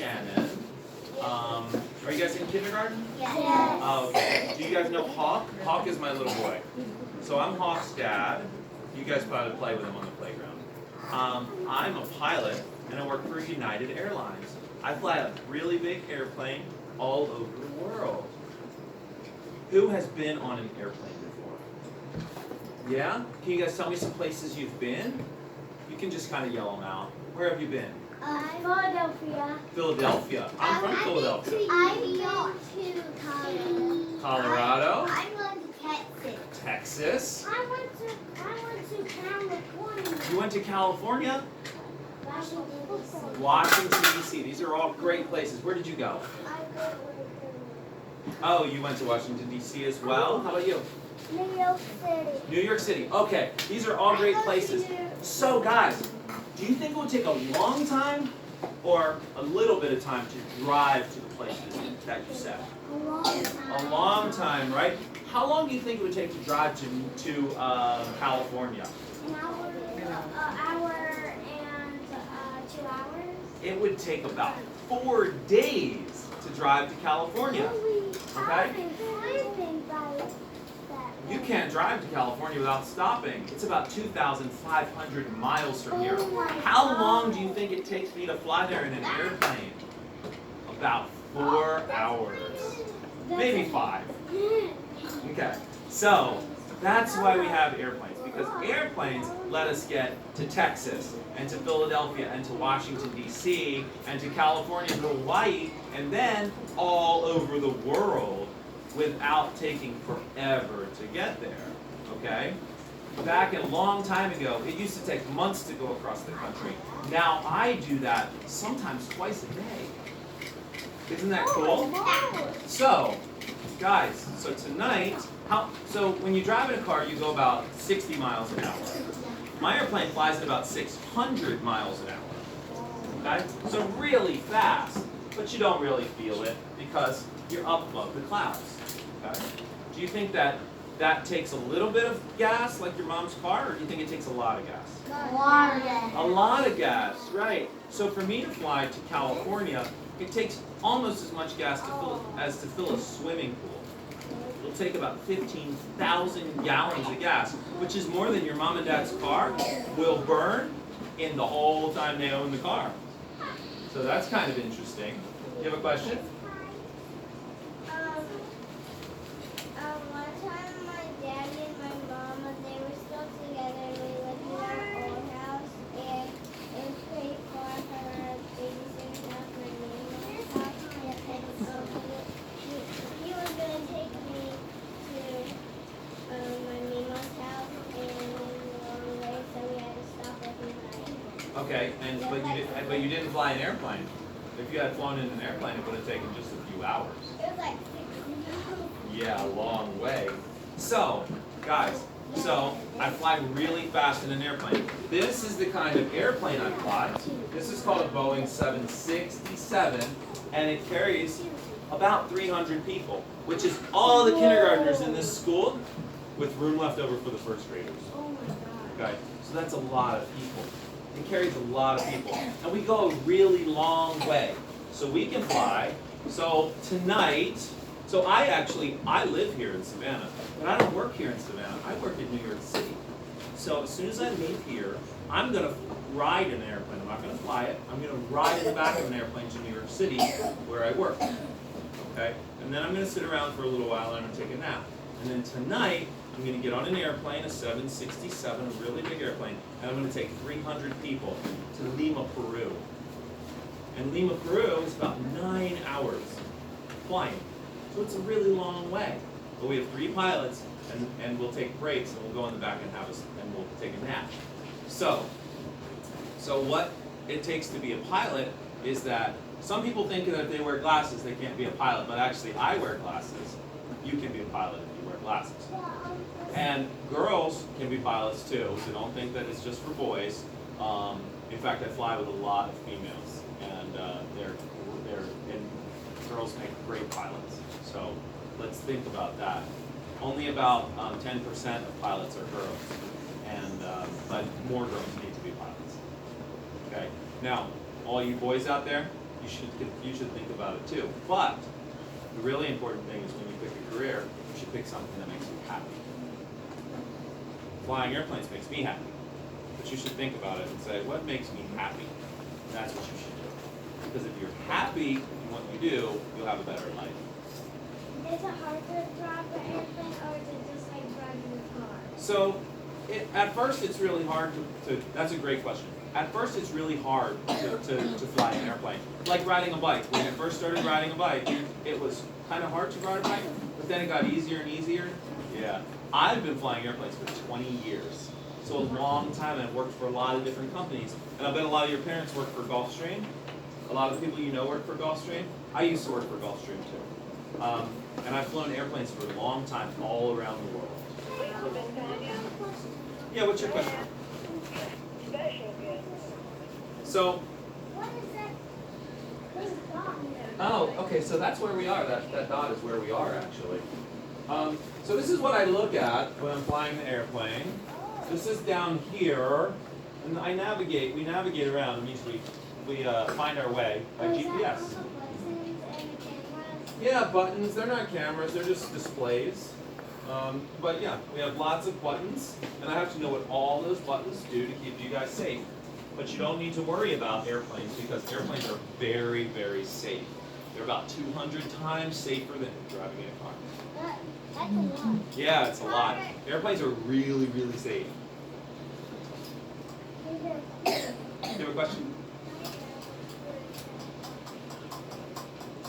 Shannon. Are you guys in kindergarten? Yes. Oh, okay. Do you guys know Hawk? Hawk is my little boy. So I'm Hawk's dad. You guys probably play with him on the playground. I'm a pilot, and I work for United Airlines. I fly a really big airplane all over the world. Who has been on an airplane before? Yeah? Can you guys tell me some places you've been? You can just kind of yell them out. Where have you been? Philadelphia. Philadelphia. I'm from Philadelphia. I've been to Colorado. Colorado. I went to Texas. Texas. I went to California. You went to California? Washington, Washington, D.C. These are all great places. Where did you go? Oh, you went to Washington, D.C. as well? How about you? New York City. New York City. Okay, these are all great places. So, guys, do you think it would take a long time or a little bit of time to drive to the places that you said? A long time. A long time, right? How long do you think it would take to drive to California? An hour and 2 hours. It would take about 4 days to drive to California. Okay? You can't drive to California without stopping. It's about 2,500 miles from here. How long do you think it takes me to fly there in an airplane? About 4 hours. Maybe 5. Okay, so that's why we have airplanes, because airplanes let us get to Texas and to Philadelphia and to Washington, D.C. and to California and Hawaii and then all over the world without taking forever to get there, okay? Back a long time ago, it used to take months to go across the country. Now I do that sometimes twice a day. Isn't that cool? So, guys, so tonight, so when you drive in a car, you go about 60 miles an hour. My airplane flies at about 600 miles an hour. Okay? So really fast, but you don't really feel it because you're up above the clouds. Okay? Do you think that takes a little bit of gas, like your mom's car, or do you think it takes a lot of gas? A lot of gas. A lot of gas, right. So for me to fly to California, it takes almost as much gas to fill a swimming pool. It'll take about 15,000 gallons of gas, which is more than your mom and dad's car will burn in the whole time they own the car. So that's kind of interesting. You have a question? One time my dad and my mama, they were still together. We lived in our old house, and it was pretty far from our babysitter's house, my neighbor's house. He was going to take me to my neighbor's house, and it was a long way, so we had to stop every night. Okay, but you didn't fly an airplane. If you had flown in an airplane, it would have taken just a few hours. It was like 6 hours. Yeah, a long way. So, guys, I fly really fast in an airplane. This is the kind of airplane I fly. This is called a Boeing 767, and it carries about 300 people, which is all the kindergartners in this school with room left over for the first graders. Oh my God. Okay, so that's a lot of people. It carries a lot of people. And we go a really long way. So we can fly. So tonight, I live here in Savannah, but I don't work here in Savannah. I work in New York City. So as soon as I leave here, I'm going to ride an airplane. I'm not going to fly it. I'm going to ride in the back of an airplane to New York City where I work. Okay? And then I'm going to sit around for a little while and I'm going to take a nap. And then tonight, I'm going to get on an airplane, a 767, a really big airplane, and I'm going to take 300 people to Lima, Peru. And Lima, Peru is about 9 hours flying. So it's a really long way. But we have 3 pilots, and we'll take breaks, and we'll go in the back and we'll take a nap. So what it takes to be a pilot is that some people think that if they wear glasses, they can't be a pilot, but actually I wear glasses. You can be a pilot if you wear glasses. And girls can be pilots too, so don't think that it's just for boys. In fact, I fly with a lot of females, and girls make great pilots. So let's think about that. Only about 10% of pilots are girls, but more girls need to be pilots. Okay. Now, all you boys out there, you should think about it too. But the really important thing is when you pick a career, you should pick something that makes you happy. Flying airplanes makes me happy, but you should think about it and say, what makes me happy? That's what you should do. Because if you're happy in what you do, you'll have a better life. Is it hard to drive an airplane, or is it just like driving a car? So, at first it's really hard to, that's a great question. At first it's really hard to fly an airplane. Like riding a bike. When I first started riding a bike, it was kind of hard to ride a bike, but then it got easier and easier. Yeah. I've been flying airplanes for 20 years. So a long time, and I've worked for a lot of different companies. And I bet a lot of your parents work for Gulfstream. A lot of the people you know work for Gulfstream. I used to work for Gulfstream too. And I've flown airplanes for a long time all around the world. Yeah, what's your question? So, What is that? What's a dot? oh, okay, so that's where we are. That dot is where we are, actually. So this is what I look at when I'm flying the airplane. This is down here, and we navigate around, and usually we find our way by Oh, is that GPS. all the buttons and the cameras? Yeah, buttons, they're not cameras, they're just displays. But yeah, we have lots of buttons, and I have to know what all those buttons do to keep you guys safe. But you don't need to worry about airplanes because airplanes are very, very safe. They're about 200 times safer than driving in a car. That's a lot. Yeah, it's a lot. Airplanes are really, really safe. Do you have a question?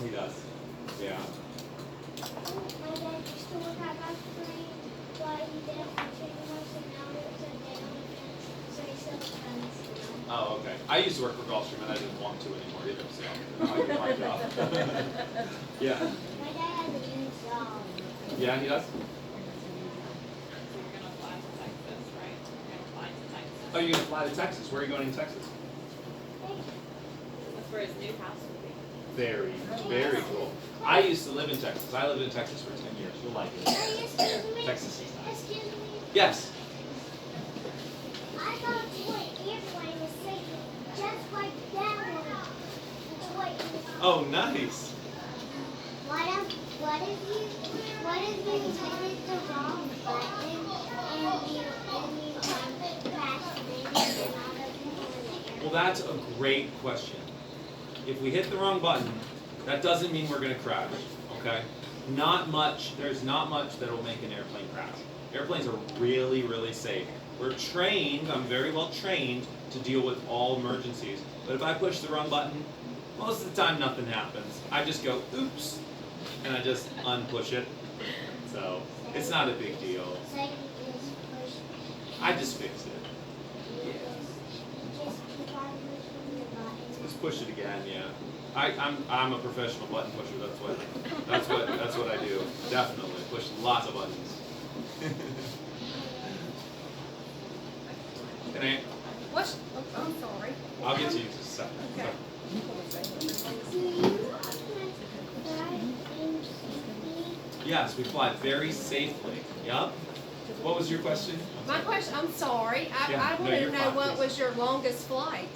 He does. Yeah. My dad used to work at Gulfstream, but he didn't want to anymore, so now there's a day on the fence, so he sells guns now. Oh, okay. I used to work for Gulfstream and I didn't want to anymore either, so now I do my job. Yeah. My dad has a new job. Yeah, he does? So you're gonna fly to Texas, right? You're gonna fly to Texas. Oh, you're going to fly to Texas. Where are you going in Texas? That's where his new house will be. Very, very cool. I used to live in Texas. I lived in Texas for 10 years. You'll like it. Hey, excuse me. Texas is nice. Excuse me. Yes. I got a toy airplane that's safe, just like that one. The toy airplane. Oh, nice. What if you hit the wrong button and you crash and all the people in the air? Well, that's a great question. If we hit the wrong button, that doesn't mean we're going to crash, okay? There's not much that will make an airplane crash. Airplanes are really, really safe. We're trained, I'm very well trained to deal with all emergencies. But if I push the wrong button, most of the time nothing happens. I just go, oops, and I just unpush it. So, it's not a big deal. So you just push. I just fixed it. You just keep on pushing the button. Just push it again, yeah. I'm a professional button pusher. That's what I do. Definitely push lots of buttons. Can I? What? Oh, I'm sorry. I'll get to you in just a second. Okay. Do you fly in safety? Yes, we fly very safely. Yup. What was your question? I'm My sorry. question, I'm sorry. Yeah, I no, wanted you're to know fine, what please. was your longest flight?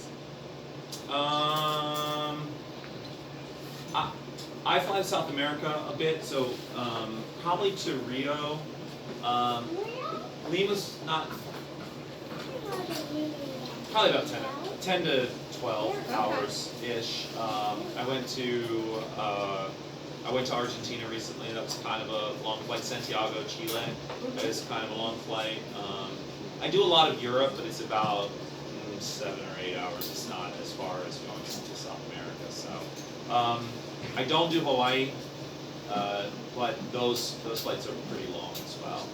I fly to South America a bit, so probably to Rio. Lima's not, probably about 10 to 12 hours-ish. I went to Argentina recently. That was kind of a long flight. Santiago, Chile is kind of a long flight. I do a lot of Europe, but it's about 7 or 8 hours. It's not as far as going to South America. So I don't do Hawaii, but those flights are pretty long as well.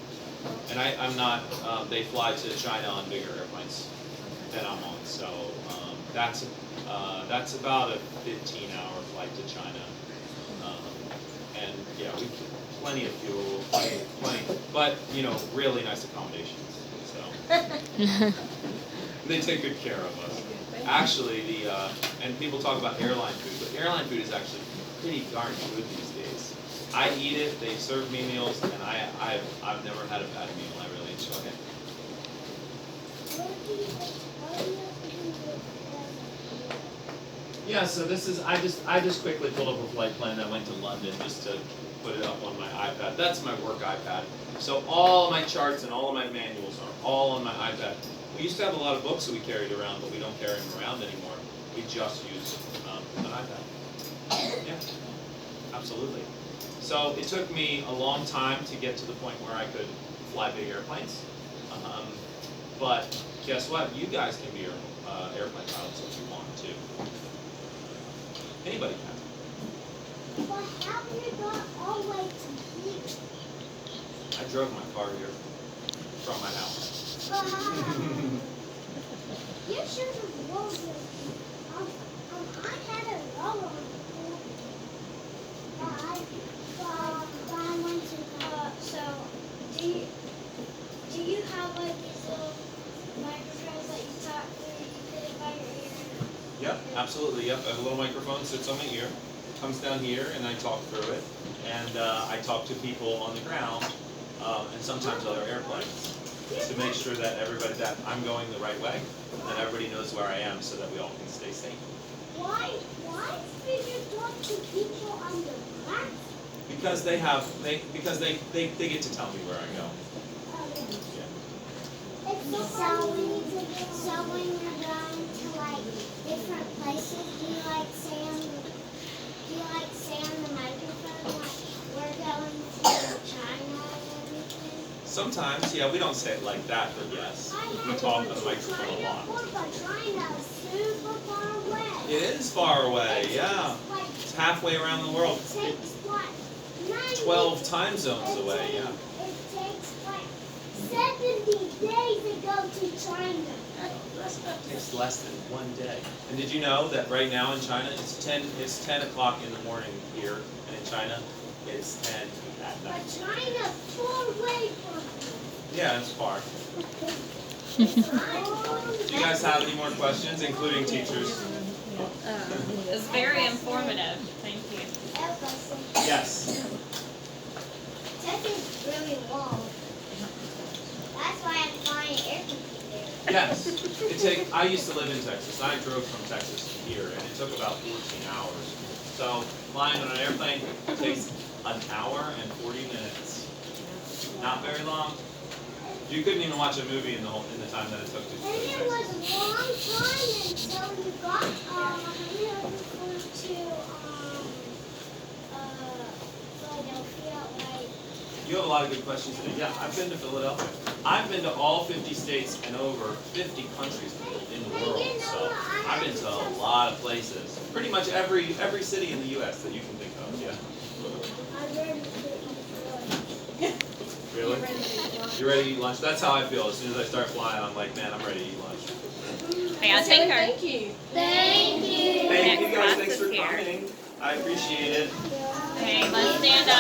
And I'm not. They fly to China on bigger airplanes than I'm on. So that's about a 15-hour flight to China. And yeah, we plenty of fuel, plenty, but really nice accommodations. So they take good care of us. Actually, and people talk about airline food, but airline food is actually pretty darn good these days. I eat it. They serve me meals, and I've never had a bad meal. I really enjoy it. What do you have to do with Yeah, so this is, I just quickly pulled up a flight plan that went to London just to put it up on my iPad. That's my work iPad. So all of my charts and all of my manuals are all on my iPad. We used to have a lot of books that we carried around, but we don't carry them around anymore. We just use an iPad. Yeah, absolutely. So it took me a long time to get to the point where I could fly big airplanes. But guess what? You guys can be airplane pilots if you want to. Anybody can. But how did you got all the way to here? I drove my car here from my house. You should have rolled it. I had a roller before. But I went to so do you have like these little microphones that you talk through? You put it by your ear. Yep, absolutely. Yep, I have a little microphone sits on my ear, comes down here, and I talk through it. And I talk to people on the ground, and sometimes other airplanes, to make sure that that I'm going the right way, and that everybody knows where I am, so that we all can stay safe. Why did you talk to people on the ground? Because they get to tell me where I go. Yeah. So when you're going to like different places, do you like say on the microphone like we're going to China and everything? Sometimes, yeah, we don't say it like that, but yes, we talk on the microphone a lot. But China is super far away. It is far away, yeah. It's halfway around the world. It takes what? 12 time zones away, yeah. It takes like 70 days to go to China. It takes less than 1 day. And did you know that right now in China it's 10 o'clock in the morning here, and in China it's 10 at But night. China's far away from Yeah, it's far. Do you guys have any more questions, including teachers? It was very informative. Thank you. Yes. Texas is really long. That's why I'm flying everything there. Yes. I used to live in Texas. I drove from Texas to here, and it took about 14 hours. So flying on an airplane takes an hour and 40 minutes. Not very long. You couldn't even watch a movie in the time that it took to go And to it Texas. was a long time until you got Philadelphia, like You have a lot of good questions today. Yeah, I've been to Philadelphia. I've been to all 50 states and over 50 countries in the world. So I've been to a lot of places. Pretty much every city in the U.S. that you can think of. Yeah. I read it. Really? You ready to eat lunch? That's how I feel. As soon as I start flying, I'm like, man, I'm ready to eat lunch. May I take her? Thank you. Thank you. Thank you Next guys. class Thanks is for here. coming. I appreciate it. Okay, let's stand up.